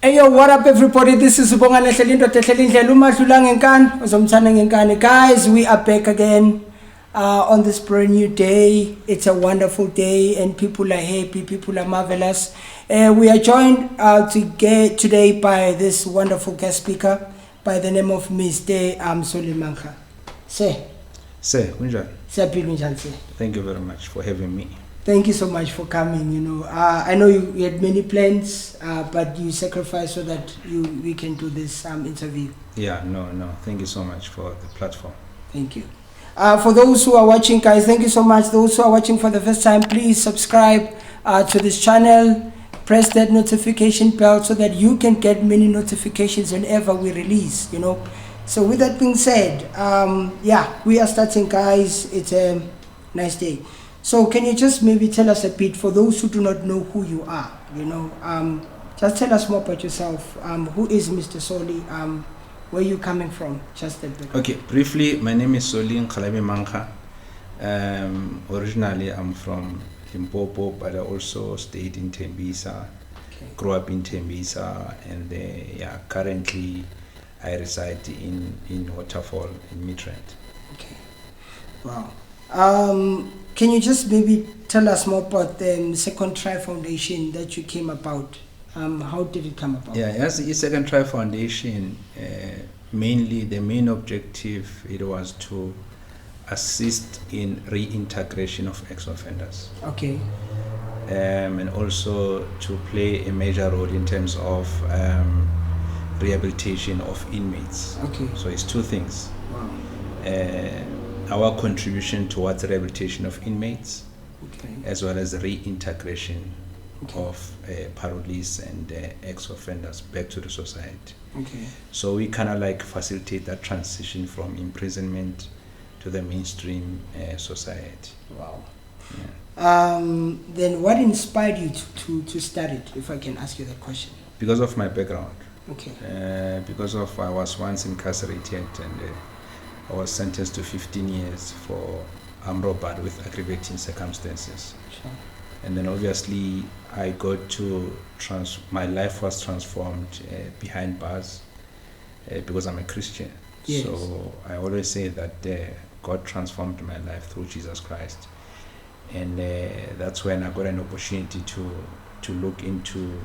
Hey yo, what up everybody? This is Ubongane Hlelindo Tehlelindlela umadlula ngenkani uzomthanda ngenkani. Guys, we are back again on this brand new day. It's a wonderful day and people are happy, people are marvelous. We are joined today by this wonderful guest speaker by the name of Mr Solly Mankga. Sir, kunjani? Siyaphila njani sir? Thank you very much for having me. Thank you so much for coming. You know, I know you had many plans, but you sacrificed so that we can do this interview. Yeah, no. Thank you so much for the platform. Thank you. For those who are watching, guys, thank you so much. Those who are watching for the first time, please subscribe to this channel. Press that notification bell so that you can get many notifications whenever we release. You know. So with that being said, yeah, we are starting, guys. It's a nice day. So can you just maybe tell us a bit, for those who do not know who you are, you know, just tell us more about yourself. Who is Mr. Solly? Where are you coming from? Just a bit. Okay, briefly, my name is Solly Mankga. Originally, I'm from Limpopo, but I also stayed in Tembisa, grew up in Tembisa, and yeah, currently I reside in Waterfall in Midrand. Okay, wow. Can you just maybe tell us more about the Second Try Foundation that you came about? How did it come about? Yeah, as the Second Try Foundation, mainly the main objective, it was to assist in reintegration of ex-offenders. Okay. And also to play a major role in terms of rehabilitation of inmates. Okay. So it's two things. Wow. Our contribution towards the rehabilitation of inmates, okay, as well as the reintegration okay, of parolees and ex-offenders back to the society. Okay. So we kind of like facilitate that transition from imprisonment to the mainstream society. Wow. Yeah. Then what inspired you to start it, if I can ask you that question? Because of my background. Okay. Because of I was once incarcerated and I was sentenced to 15 years for armed robbery with aggravating circumstances. Sure. And then obviously I got to my life was transformed behind bars because I'm a Christian. Yes. So I always say that God transformed my life through Jesus Christ. And that's when I got an opportunity to look into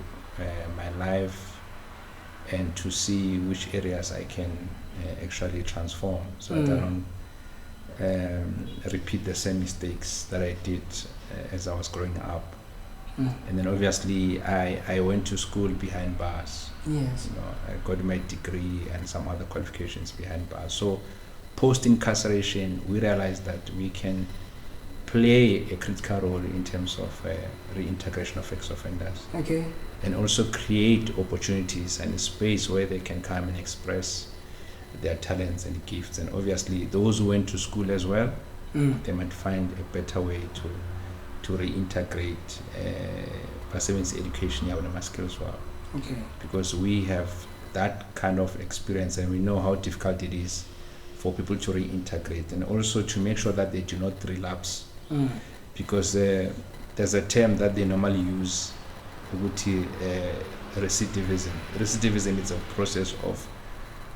my life and to see which areas I can actually transform so that I don't repeat the same mistakes that I did as I was growing up. And then obviously I went to school behind bars. Yes. You know, I got my degree and some other qualifications behind bars. So post incarceration, we realized that we can play a critical role in terms of reintegration of ex-offenders. Okay. And also create opportunities and a space where they can come and express their talents and gifts. And obviously those who went to school as well, they might find a better way to reintegrate perseverance education skills well. Okay. Because we have that kind of experience and we know how difficult it is for people to reintegrate and also to make sure that they do not relapse. Because there's a term that they normally use, recidivism. Recidivism is a process of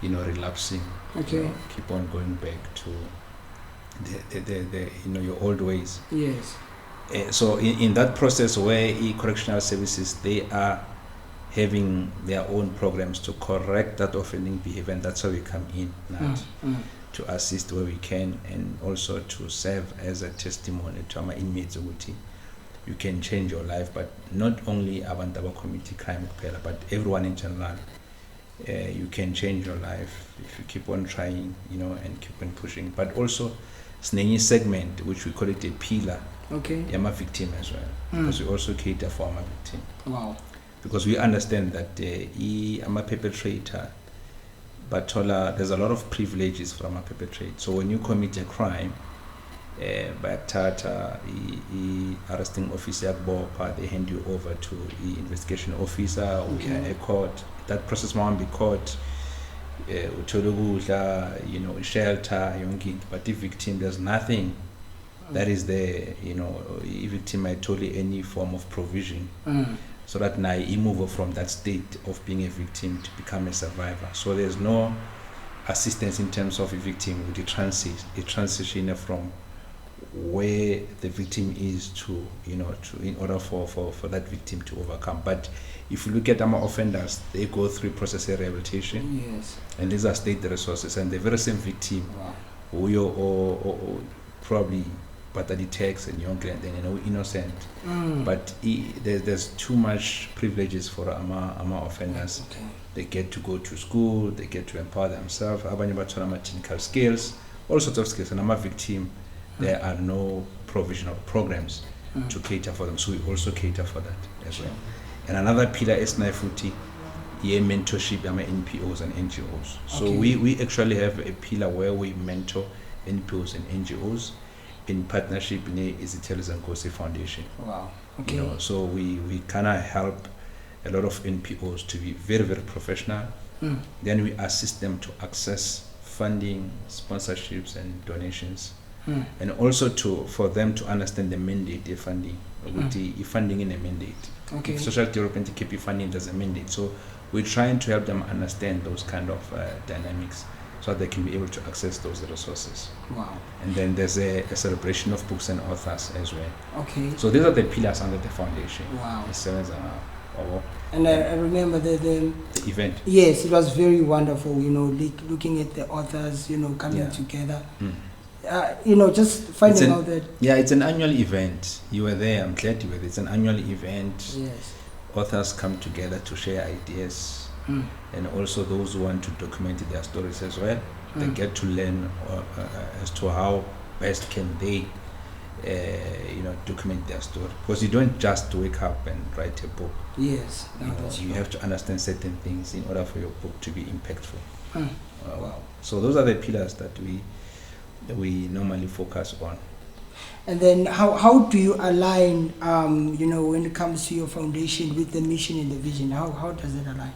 relapsing. Okay. Keep on going back to the your old ways. Yes. So in that process where correctional services, they are having their own programs to correct that offending behavior, and that's how we come in now to assist where we can, and also to serve as a testimony to our inmates. You can change your life, but not only abantu abacommittee crime kuphela, but everyone in general. You can change your life if you keep on trying, and keep on pushing. But also, snengi segment, which we call it a pillar. Okay. I'm a victim as well, because we also cater for my victim. Wow. Because we understand that I'm a perpetrator, but there's a lot of privileges from a perpetrator. So when you commit a crime, by Tata, arresting officer, they hand you over to the investigation officer or a court. That process might be court, shelter, but the victim, there's nothing that is there, victim might totally any form of provision so that now you move from that state of being a victim to become a survivor. So there's no assistance in terms of a victim with the transition from where the victim is to, in order for that victim to overcome. But if you look at our offenders, they go through process of rehabilitation. Yes. And these are state resources, and the very same victim, Wow. who you or probably but the tax and young and then innocent. But there's too much privileges for our offenders. Okay. They get to go to school, they get to empower themselves, abanye bathola technical skills, all sorts of skills. And I'm a victim, there are no provisional programs to cater for them, so we also cater for that as well. And another pillar is Naifuti, mentorship ama NPOs and NGOs. So Okay. we actually have a pillar where we mentor NPOs and NGOs in partnership with the Izitelis and Kosi Foundation. Wow. Okay. So we kind of help a lot of NPOs to be very, very professional. Then we assist them to access funding, sponsorships and donations. And also for them to understand the mandate they're funding, with the funding in a mandate. Okay. If social development keep funding, there's a mandate. So we're trying to help them understand those kind of dynamics so that they can be able to access those resources. Wow. And then there's a celebration of books and authors as well. Okay. So these are the pillars under the foundation. Wow. The sevens are And I remember the event. yes, it was very wonderful, looking at the authors, coming Yeah. together. Just It's finding an- out that Yeah, it's an annual event. You were there. I'm glad you were there. It's an annual event. yes. Authors come together to share ideas, and also those who want to document their stories as well. They get to learn as to how best can they, document their story. Because you don't just wake up and write a book. Yes. That's You true. have to understand certain things in order for your book to be impactful. Wow. So those are the pillars that we normally focus on. And then how do you align, when it comes to your foundation with the mission and the vision? How does it align?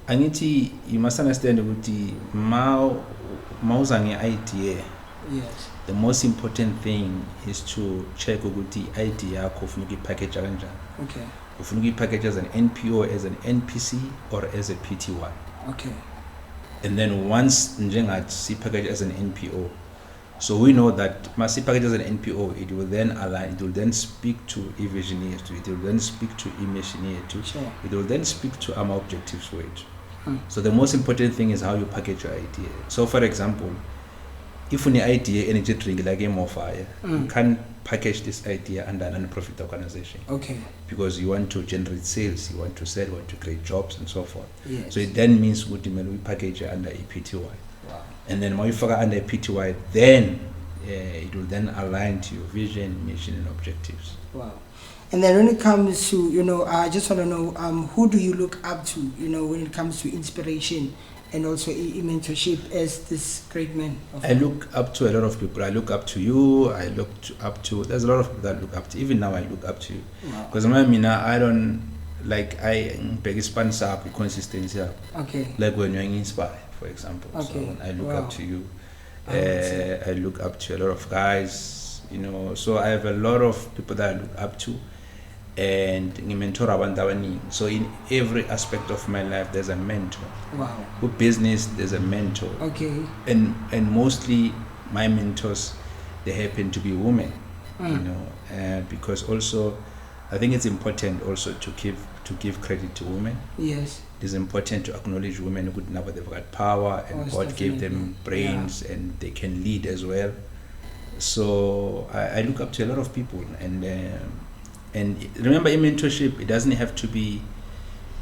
Angithi, you must understand ukuthi mawuza nge-idea, Yes. the most important thing is to check ukuthi idea yakho ufuna ukuyipackage kanjani. Okay. Ufuna ukuyipackage as an NPO, as an NPC, or as a PTY. Okay. And then once njengathi sipackage as an NPO, so we know that masi package as an NPO, it will then align, it will then speak to e-vision, it will then speak to e-mission, Sure. it will then speak to our objectives weight. So the most important thing is how you package your idea. So for example, if an idea energy drink like Game of Fire, you can't package this idea under a non-profit organization. Okay. Because you want to generate sales, you want to sell, you want to create jobs and so forth. Yes. So it then means we package it under a PTY. Wow. And then when you figure under a PTY, then it will then align to your vision, mission, and objectives. Wow. And then when it comes to, I just want to know, who do you look up to, when it comes to inspiration and also mentorship as this great man? I look up to a lot of people. I look up to you. There's a lot of people that I look up to. Even now, I look up to you. Because I don't, I beg sponsor up consistency. Okay. Like when you're inspired, for example. Okay. So when I look up to you. I I look up to a lot of guys, so I have a lot of people that I look up to, and mentor abantu abaningi. So in every aspect of my life, there's a mentor. Wow. With business, there's a mentor. Okay. And mostly my mentors, they happen to be women, because also I think it's important also to give credit to women. Yes. It is important to acknowledge women who now they've got power, and Most God gave them brains, and they can lead as well. So I look up to a lot of people, and remember, in mentorship, it doesn't have to be.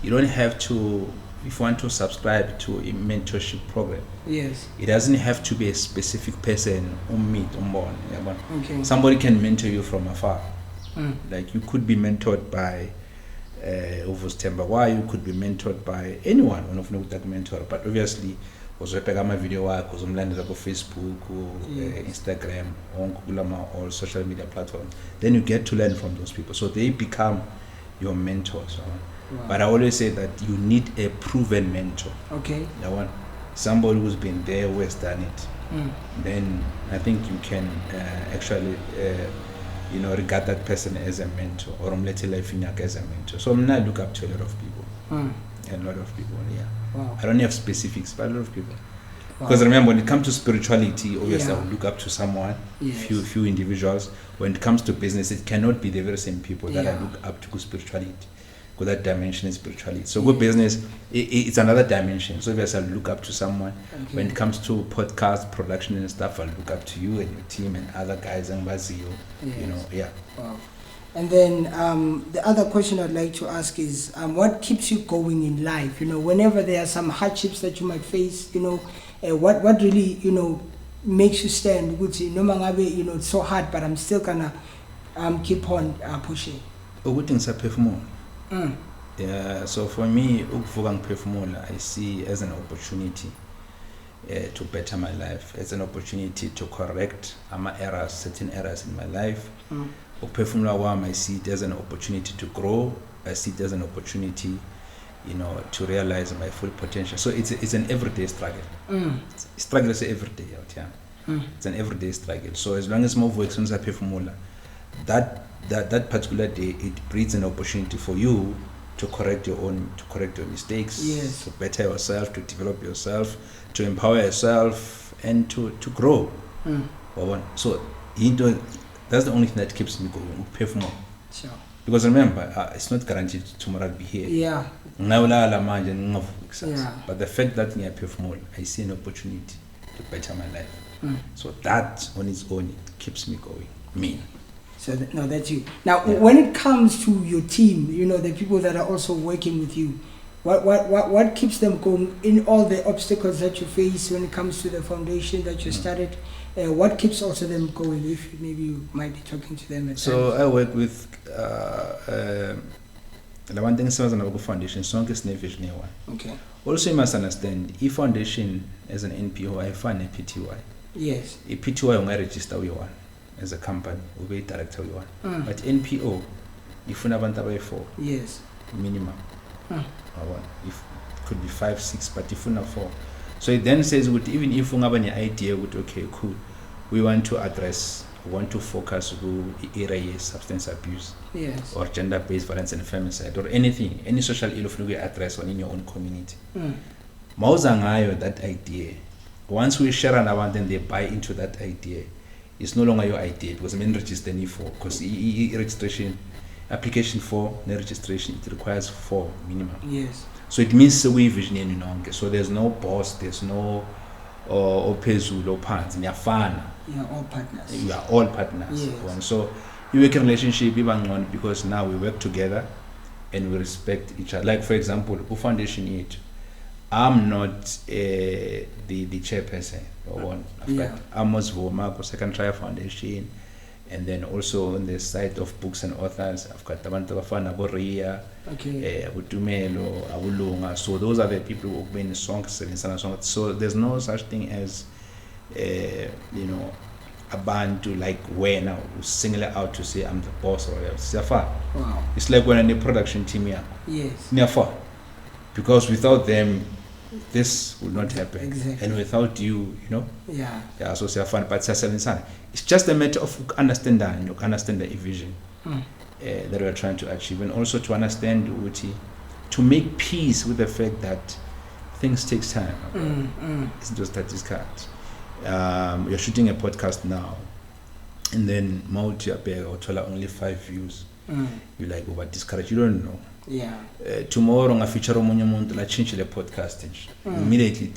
You don't have to, if you want to subscribe to a mentorship program. Yes. It doesn't have to be a specific person born. Okay. Somebody can mentor you from afar. Like you could be mentored by Uvus Tembagwa, you could be mentored by anyone, one of that mentor. But obviously, uzobheka ama-video wakho, uzomlandela ku-Facebook, Instagram, all social media platforms. Then you get to learn from those people. So they become your mentors. Wow. But I always say that you need a proven mentor. Okay. Somebody who's been there, who has done it. Then I think you can actually you know, regard that person as a mentor, or umlethe life yakhe as a mentor. So I look up to a lot of people. A lot of people, yeah. Wow. I don't have specifics, but a lot of people. Wow. Because remember, when it comes to spirituality, obviously Yeah. I would look up to someone, Yes. few individuals. When it comes to business, it cannot be the very same people that I Yeah. look up to spirituality. Because that dimension is spirituality. So good business, it's another dimension. So obviously I look up to someone. Okay. When it comes to podcast production and stuff, I look up to you and your team and other guys and Bazio. You know, yeah. Wow. And then the other question I'd like to ask is, what keeps you going in life? You know, whenever there are some hardships that you might face, you know, what really, you know, makes you stand? No matter, you know, it's so hard, but I'm still gonna keep on pushing. Yeah, so for me, I see as an opportunity to better my life, as an opportunity to correct certain errors in my life. I see it as an opportunity to grow. I see it as an opportunity, you know, to realize my full potential. So it's an everyday struggle. Struggle is every day out here. It's an everyday struggle. So as long as more works on that particular day, it breeds an opportunity for you to correct your mistakes, Yes. to better yourself, to develop yourself, to empower yourself, and to grow. So that's the only thing that keeps me going. Sure. Because remember, it's not guaranteed tomorrow I'll be here. Yeah. Yeah. Yeah. But the fact that I see an opportunity to better my life. So that on its own, it keeps me going. Me. So no, that's you. Now, when it comes to your team, you know, the people that are also working with you, what keeps them going in all the obstacles that you face when it comes to the foundation that you started? What keeps also them going? If maybe you might be talking to them. So I work with the one thing is a foundation. Song is vision one. Okay. Also, you must understand, if foundation as an NPO, I find a PTY. Yes. A PTY will register with one as a company, will be director with one. But NPO, if you have 4, yes, minimum. If could be 5, 6, but if you have 4. So it then says, even if you have an idea, okay, cool, we want to address, want to focus on the area of substance abuse, yes, or gender-based violence and femicide, or anything, any social ill you address in your own community. Mauzangayo, that idea. Once we share and then they buy into that idea, it's no longer your idea because I mean register for because registration application for the registration it requires 4 minimum. yes. So it means we vision so there's no boss, there's no opezulu or pants in your fan. You are all partners. You are all partners. Yes. So you work in relationship even one because now we work together and we respect each other. Like for example, who foundation it. I'm not the chairperson or one. I'm Voma, Second Try Foundation, and then also on the side of books and authors, I've got Tabantabafana Boria, Abutumelo, Abulunga. So those are the people who've been songs. So there's no such thing as a band to like where now single out to say I'm the boss or whatever. Wow. It's like when in the production team here. Yes. Never. Because without them, this would not happen. Exactly. And without you, Yeah. Yeah, so it's fun, but it's just a matter of understand the vision that we're trying to achieve, and also to understand to make peace with the fact that things takes time. It's just that it's cut. You're shooting a podcast now, and then or only 5 views. You're like, what discourage? You don't know. Yeah. Tomorrow I feature on la change the podcast immediately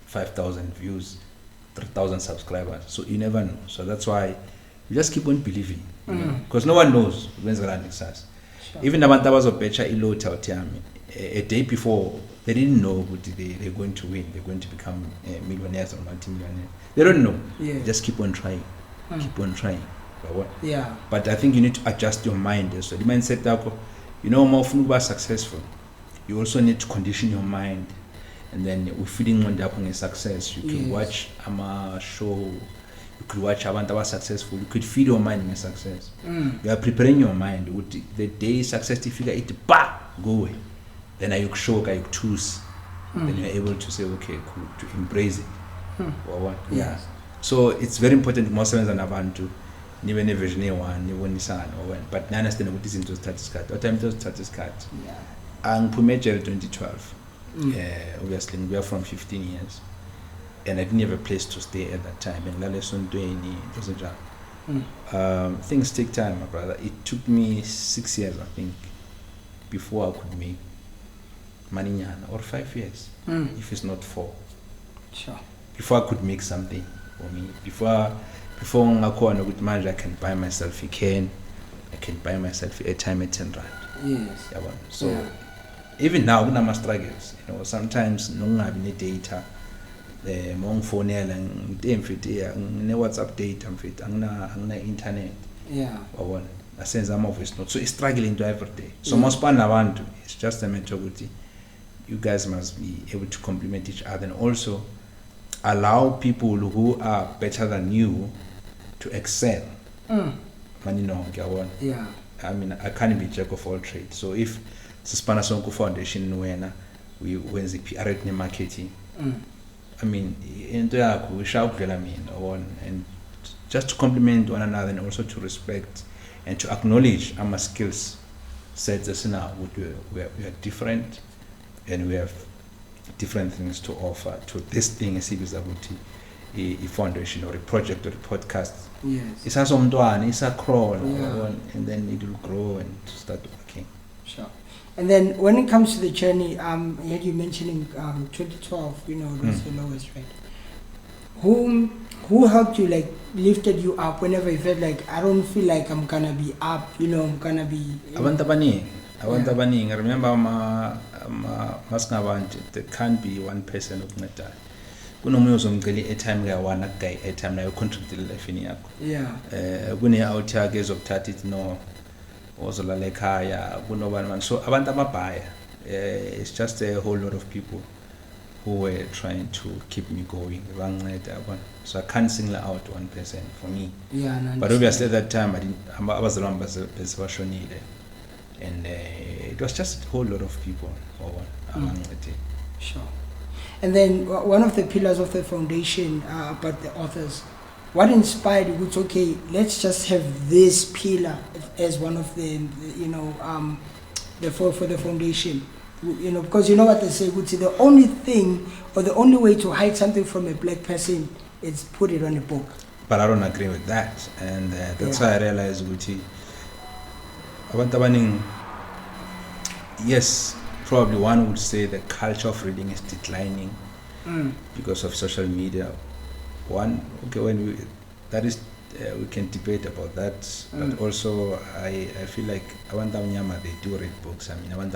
5,000 views, 3,000 subscribers. So you never know. So that's why you just keep on believing, because no one knows when's gonna success. Even the Bantabas of Becha Ilo Tautiami, a day before they didn't know they're going to win. They're going to become millionaires or multi-millionaires. They don't know. Yeah. Just keep on trying. Keep on trying. Yeah. But I think you need to adjust your mind. So the mindset that more often we are successful. You also need to condition your mind, and then we're feeding on the success. You can watch a show. You could watch Abantu successful. You could feed your mind in success. You are preparing your mind. With the day success, you figure it, go away. Then you show, you choose. Then you're able to say, okay, cool, to embrace it. Or what? Yeah. So it's very important. Most of us are Abantu. nibe neversion e1 nibonisana or but I understand ukuthi izinto zithatha isikhathi what time does zithatha isikhathi angiphume ejele 2012 obviously we are from 15 years and I didn't have a place to stay at that time and ngilala esontweni into njalo. Things take time, my brother. It took me 6 years, I think, before I could make money nyana, or 5 years, if it's not 4. Sure. Before I could make something for me. Before ngakhona ukuthi manje I can buy myself a can, I can buy myself a time at 10 rand. Yes. Yabona. So even now kunama struggles, you know, sometimes nongabi ne data. Mongifonela ngimfiti ngine WhatsApp data mfiti angina internet. Wabona. Asenza ama voice note. So it's struggling to every day. So masipana abantu, it's just a matter of you guys must be able to complement each other and also allow people who are better than you to excel. Yeah. I mean, I can't be jack of all trades. So if Sispana Sonko Foundation we when the PR and marketing, I mean, into yakho we shall and just to complement one another and also to respect and to acknowledge our skills sets us now we are different and we have different things to offer to this thing as a foundation or a project or a podcast. Yes. It's a crawl and then it will grow and start working. Sure. And then when it comes to the journey, I heard you mentioning 2012, you know, it was the lowest, right? Who helped you, like, lifted you up whenever you felt like, I don't feel like I'm gonna be up, you know, I'm gonna be... I remember there can't be one person who can die. Kunomunye uzomcela airtime ka1 guy airtime nayo contribute life yakho. Kune out yakhe ezokuthatha it no ozolala ekhaya kunobani man. So abantu ababhaya, it's just a whole lot of people who were trying to keep me going. So I can't single out one person for me. But obviously at that time I was around and it was just a whole lot of people. Sure. And then one of the pillars of the foundation about the authors, what inspired you? It's okay, let's just have this pillar as one of the, you know, for the foundation. You know, because you know what they say, the only thing or the only way to hide something from a black person is put it on a book. But I don't agree with that, and that's why I realized yes, probably one would say the culture of reading is declining because of social media. We can debate about that, but also I feel like they do read books. I mean, when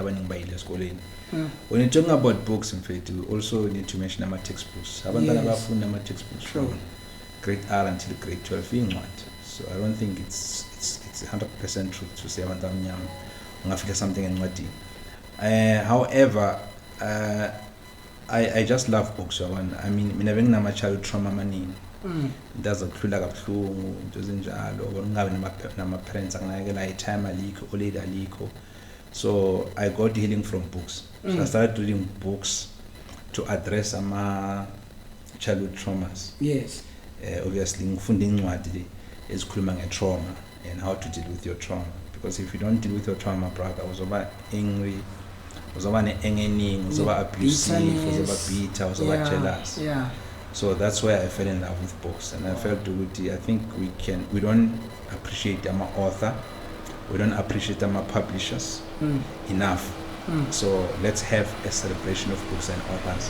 you're talking about books, in fact, we also need to mention our textbooks. Textbooks from grade R until grade 12. So I don't think it's 100% true to say something in however, I just love books. I mean, having a child trauma money. Does a clue like a flu, doesn't jalo, or nama parents and time aliko, or later aliko. So I got healing from books. So I started reading books to address my childhood traumas. Yes. Obviously, funding what is a trauma and how to deal with your trauma. Because if you don't deal with your trauma, brother, I was over angry, was over angry, was over abusive, was over bitter, was over jealous. Yeah. So that's why I fell in love with books, and I felt I think we don't appreciate our author, we don't appreciate our publishers enough. So let's have a celebration of books and authors.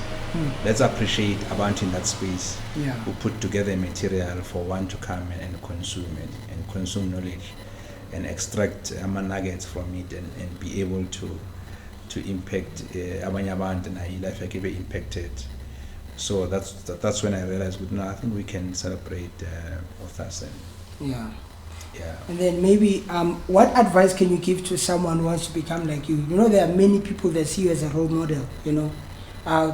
Let's appreciate abantu in that space who put together material for one to come and consume it and consume knowledge and extract nuggets from it and be able to impact abanye abantu na life yakhe be impacted. So that's when I realized, I think we can celebrate authors. And then maybe, what advice can you give to someone who wants to become like you? You know, there are many people that see you as a role model. You know,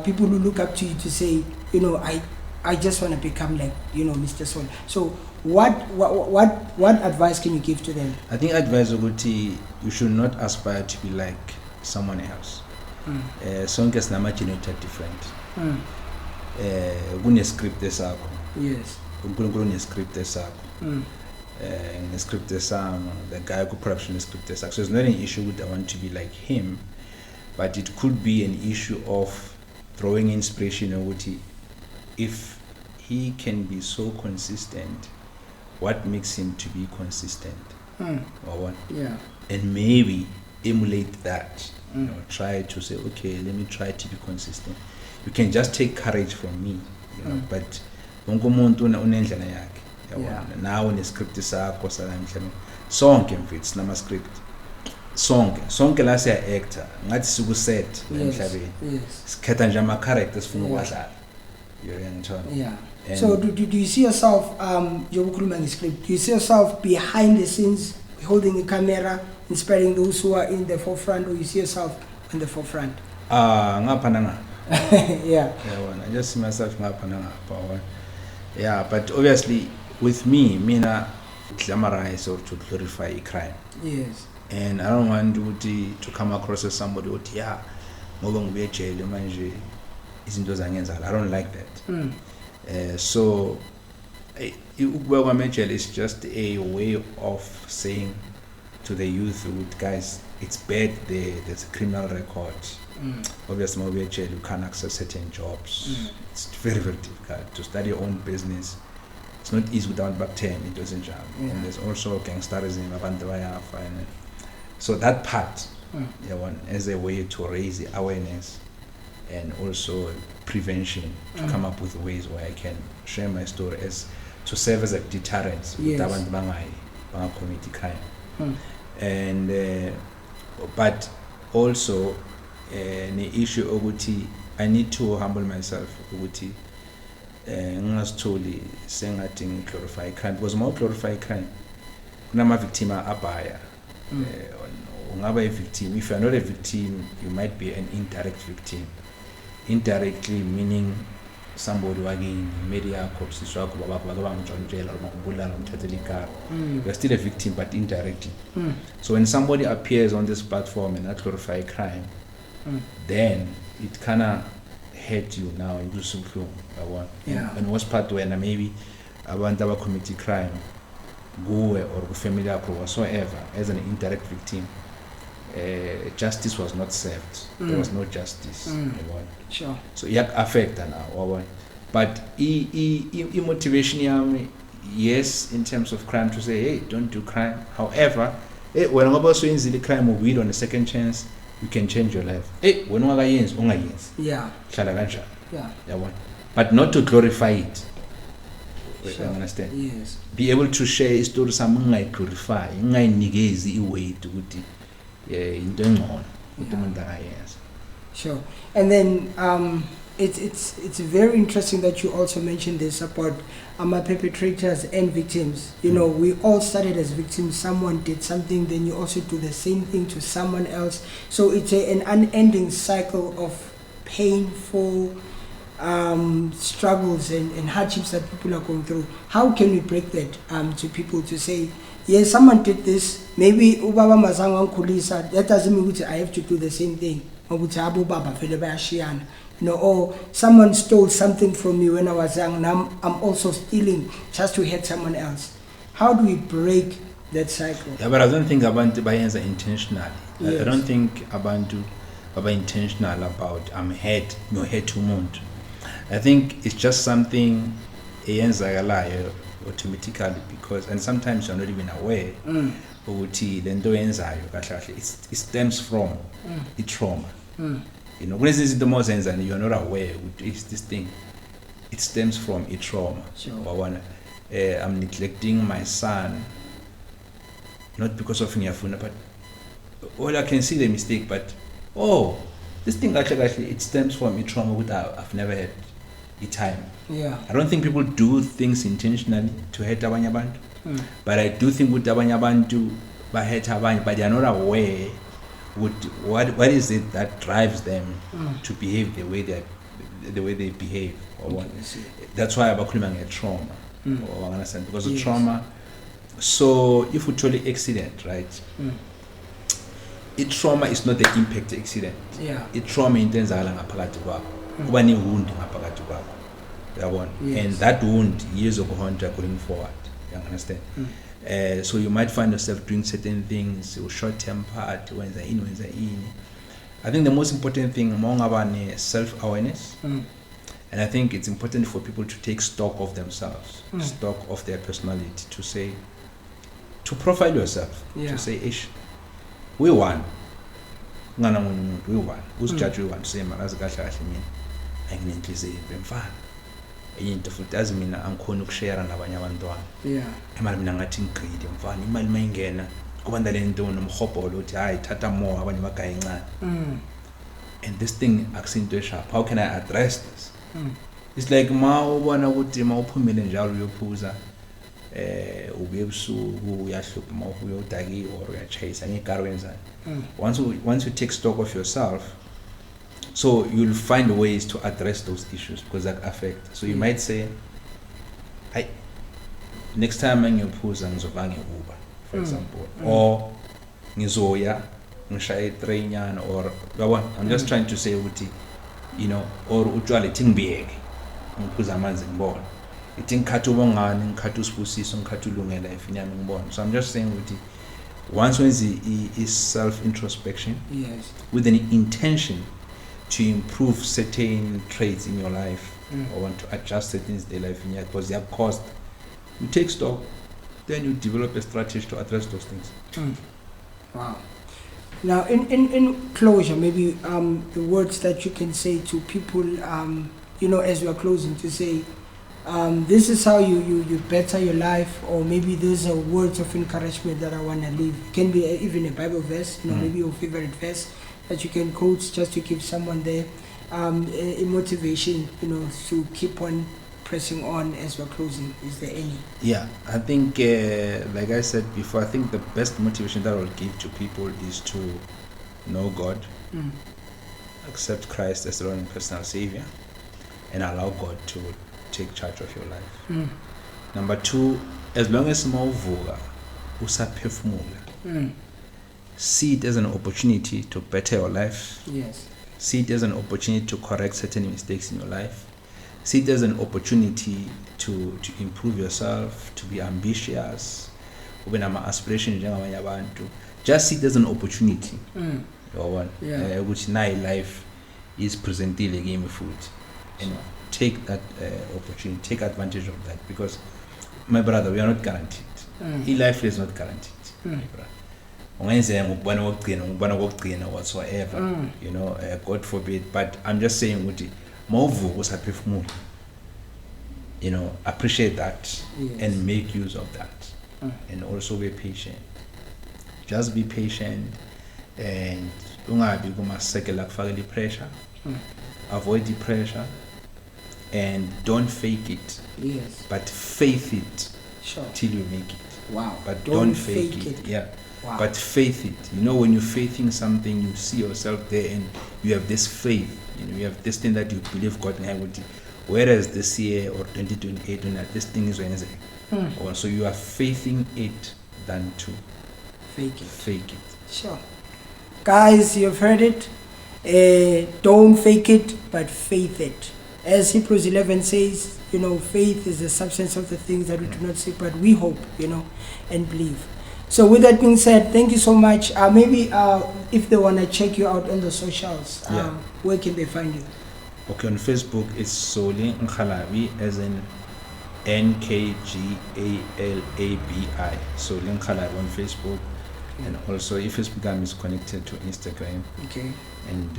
people who look up to you to say, you know, I just want to become like, you know, Mr. Solly. So what advice can you give to them? I think advice would you should not aspire to be like someone else. Sonke sinama-generator different. Kune script esakho. Yes. uNkulunkulu unescript esakho. ngescript esam, the guy who production script esam. So it's not an issue that I want to be like him, but it could be an issue of throwing inspiration over if he can be so consistent, what makes him to be consistent? Or what? Yeah. And maybe emulate that. You know, try to say, okay, let me try to be consistent. You can just take courage from me, you know, but wonke umuntu unendlela yakhe. Yeah. Nawe nescript sakho sala mhlawumbe sonke mfethu sinama script sonke la siya actor ngathi siku set emhlabeni sikhetha nje ama characters sifuna ukwadlala. Yeah. So do you see yourself yokukhuluma ngescript, do you see yourself behind the scenes holding the camera inspiring those who are in the forefront, or you see yourself in the forefront? Ngapha nangapha. Yeah. I just see myself ngapha nangapha. Yeah, but obviously with me, mina glamorize or to glorify a crime. Yes. And I don't want to come across as somebody who yeah, ngoba ngibuye jail manje izinto zangenza. I don't like that. So ukuba kwami jail is just a way of saying to the youth, guys, it's bad there, there's a criminal record. Obviously ngoba jail you can't access certain jobs. It's very, very difficult to start your own business. It's not easy without back 10, it doesn't jam. And there's also gangsterism, and so that part, as a way to raise the awareness and also prevention, to come up with ways where I can share my story as to serve as a deterrent with abantu banga commit crime. And but also the issue ukuthi I need to humble myself ukuthi ngingasitholi sengathi ngiglorify crime, because more glorify crime kunama victim abaya. Ungaba a victim. If you are not a victim, you might be an indirect victim. Indirectly meaning somebody waging media cops iswakho babamjonjela makubulala umthathela icar. You are still a victim but indirectly. So when somebody appears on this platform and glorify crime, then it kinda hurt you now in Lusuklu. And was part when maybe abantu aba commit crime go or family or whatsoever as an indirect victim, justice was not served. There was no justice. Sure. So it affect now. But motivation yes in terms of crime to say hey, don't do crime. However, when I'm also in the crime of weed on a second chance, you can change your life. Hey, when yeah. But not to glorify it. Sure. You understand? Yes. Be able to share a story something like glorify, ingaynikezi iway to ukuthi into engcono umuntu akayenza. Sure. And then it's very interesting that you also mentioned this about perpetrators and victims. You know, we all started as victims. Someone did something, then you also do the same thing to someone else. So it's an unending cycle of painful struggles and hardships that people are going through. How can we break that to people to say, yes, someone did this, maybe ubaba mazangu angikhulisa, that doesn't mean I have to do the same thing. You know, or someone stole something from me when I was young, now I'm also stealing just to hurt someone else. How do we break that cycle? Yeah, but I don't think abantu bayenza intentionally. Yes. I don't think abantu are intentional about I'm hurt, no hurt umuntu. I think it's just something eyenzakalayo automatically, because and sometimes you're not even aware ukuthi lento yenzayo kahle kahle it stems from the trauma. You know, when is the most and you're not aware is this thing, it stems from a trauma. Sure. I'm neglecting my son not because of ngiyafuna, but all I can see the mistake, but this thing actually it stems from a trauma which I've never had a time. Yeah. I don't think people do things intentionally to hurt abanye abantu, but I do think with abanye abantu ba hurt abanye, but they are not aware what is it that drives them to behave the way they behave. That's why abakhuluma nge-trauma. Understand? Because of trauma. So if we truly accident, right? Trauma is not the impact accident. Yeah. Trauma intenzakala ngaphakathi kwakho. Kuba ne wound ngaphakathi kwakho. And that wound years of hunter going forward. You understand? So you might find yourself doing certain things, you're short-tempered, when they're in. I think the most important thing among our self-awareness, and I think it's important for people to take stock of themselves, stock of their personality, to say, to profile yourself, to say, ish, we won. We won. Who's judge we won? Say, Marazi kahle mina. Anginenhliziyo emfana. Into futhi azi mina angikhona ukushare nabanye abantwana. Imali mina ngathi ngigreedy mfana. Imali mayingena kubantu lento nomhobholo uthi hayi thatha more abanye bagaya encane. And this thing akusinto sharp. How can I address this? It's like ma ubona ukuthi ma uphumile njalo uyophuza ubuye ebusuku uyahlupha ma uyodaki or uyachase ngekari wenzani. Once you take stock of yourself, so you'll find ways to address those issues because that affect. So you might say, next time ngiyophuza ngizovanga Uber, for example, or ngizoya ngishaye train yana, or I'm just trying to say ukuthi, you know, or utshwala ithi ngibiyeke ngiphuza amanzi ngibona ithi ngikhatha ubongani ngikhatha usibusiso ngikhatha ulungela efinyana ngibona. So I'm just saying ukuthi once is self introspection, with an intention to improve certain traits in your life, or want to adjust certain things in their life in your, because they have caused, you take stock, then you develop a strategy to address those things. Wow. Now, in closure, maybe the words that you can say to people, you know, as we are closing, to say, this is how you better your life, or maybe there's a words of encouragement that I want to leave. It can be even a Bible verse, you know, maybe your favorite verse that you can quote just to give someone there a motivation, you know, to keep on pressing on as we're closing. Is there any? Yeah, I think, like I said before, I think the best motivation that I will give to people is to know God, accept Christ as their own personal Savior, and allow God to take charge of your life. Number two, as long as mawuvuka usaphefumula, see it as an opportunity to better your life. See it as an opportunity to correct certain mistakes in your life. See it as an opportunity to improve yourself, to be ambitious. Aspiration. Just see it as an opportunity. Which now life is presenting again with food. And take that opportunity, take advantage of that, because my brother, we are not guaranteed. Life is not guaranteed, my brother. Whatsoever, you know, God forbid. But I'm just saying, you know, appreciate that and make use of that, and also be patient. Just be patient, and pressure. Avoid the pressure, and don't fake it. But faith it till you make it. But don't fake it. But faith it. You know, when you're faithing something, you see yourself there, and you have this faith. You know, you have this thing that you believe God can. Whereas this year or 2028, this thing is Wednesday. So you are faithing it than to fake it. Sure. Guys, you've heard it. Don't fake it, but faith it. As Hebrews 11 says, you know, faith is the substance of the things that we do not see, but we hope, you know, and believe. So with that being said, thank you so much. Maybe if they want to check you out on the socials, where can they find you? Okay, on Facebook it's Solly Mankga, as in Nkgalabi, Solly Mankga on Facebook. And also if Facebook is connected to Instagram, and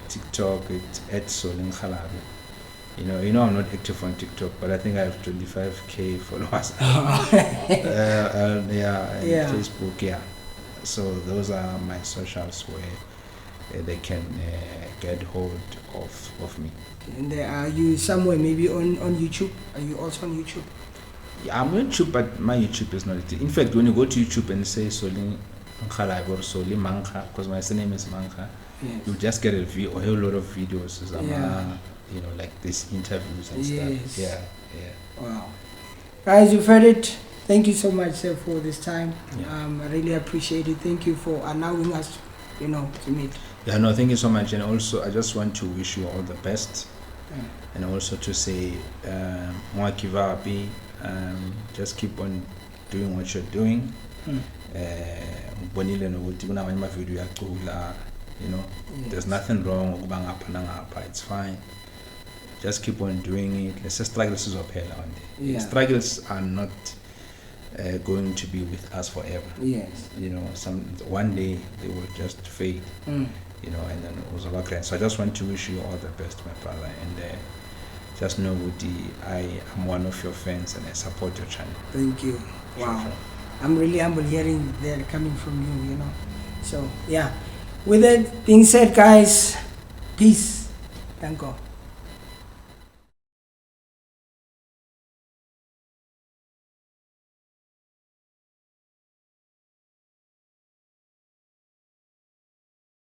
TikTok, it's at Solly Mankga. You know I'm not active on TikTok, but I think I have 25k followers. Facebook, So those are my socials where they can get hold of me. And are you somewhere maybe on YouTube? Are you also on YouTube? Yeah, I'm on YouTube, but my YouTube is not. In fact, when you go to YouTube and say Solly Mankga or Solly Mankga, because my surname is Mankga, you just get a whole lot of videos. You know, like these interviews and stuff. Wow. Guys, you've heard it. Thank you so much, sir, for this time. I really appreciate it. Thank you for allowing us, you know, to meet. Thank you so much. And also, I just want to wish you all the best. And also to say, just keep on doing what you're doing. Mm. Ngibonile nokuthi kunamanye amavidiyo uyacula, you know. Yes. There's nothing wrong ukuba ngapha nangapha, it's fine. Just keep on doing it. Let's just struggle sizophela one day. Yeah. Struggles are not going to be with us forever. Yes. You know, one day they will just fade. You know, and then it was a grand. So I just want to wish you all the best, my brother, and just know, Woody, I am one of your fans and I support your channel. Thank you. Wow. Sure. I'm really humble hearing that coming from you, you know. So, yeah. With that being said, guys, peace. Thank God.